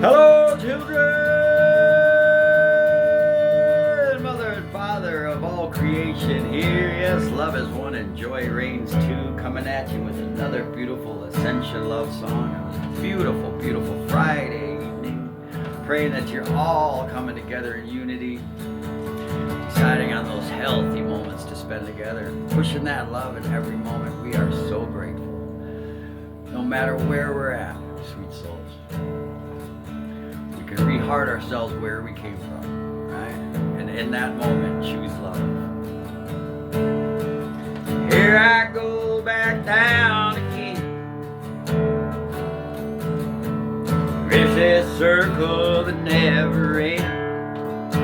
Hello, children! Mother and Father of all creation here. Yes, love is one and joy reigns two. Coming at you with another beautiful Ascension love song. It was a beautiful, beautiful Friday evening. Praying that you're all coming together in unity. Deciding on those healthy moments to spend together. Pushing that love in every moment. We are so grateful. No matter where we're at, sweet souls. We can re-heart ourselves where we came from, right? And in that moment, choose love. Here I go back down again. Vicious circle that never ends.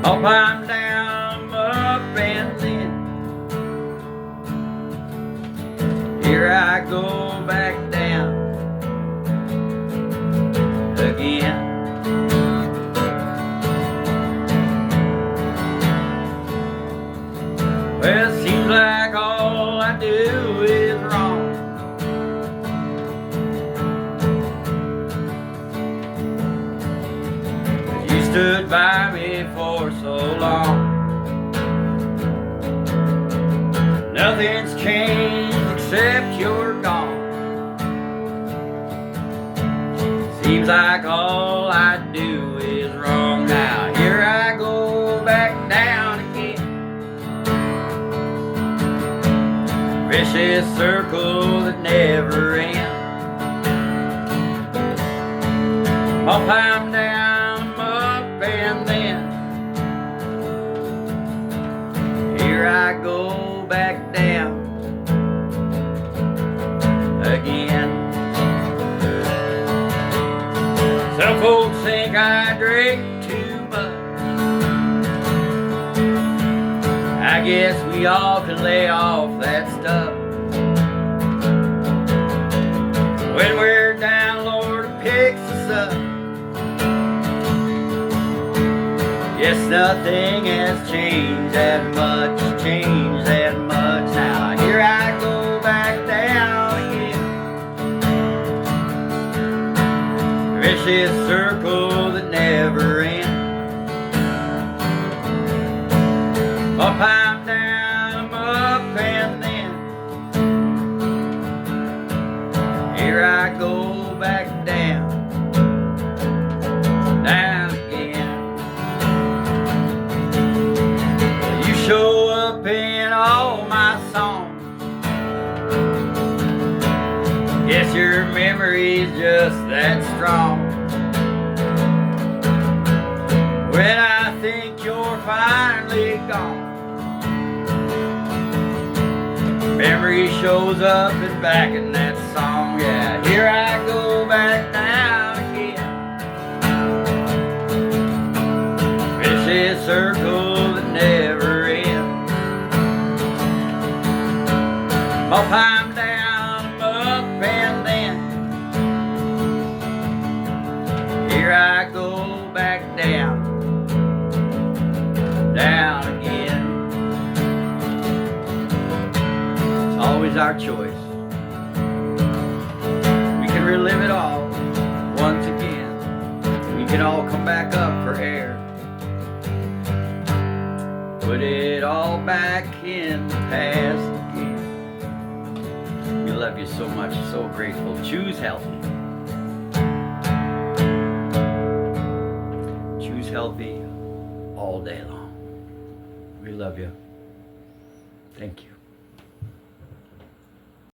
Up I'm down, up and then. Here I go back down again. Well, it seems like all I do is wrong. But you stood by me for so long. Nothing's changed except you're gone. Seems like all I do is wrong. Now here I go back down again. Vicious circle that never ends. Up I'm down, up and then. Here I go back down again. Some folks think I drink too much. I guess we all can lay off that stuff. When we're down, Lord picks us up. Yes, nothing has changed that much, changed that much. Now here I go back down again. Vicious circle that never ends. Up I'm down, up and then. Here I go back down, down again. You show up in all my songs. Guess your memory's just that strong. When I think you're finally gone, memory shows up and back in that song. Yeah, here I go back down again. Vicious circle that never ends. Up I'm down, up and then. Here I go back down, down again. It's always our choice. We can relive it all once again. We can all come back up for air. Put it all back in the past again. We love you so much, so grateful. Choose healthy. Choose healthy all day long. We love you. Thank you.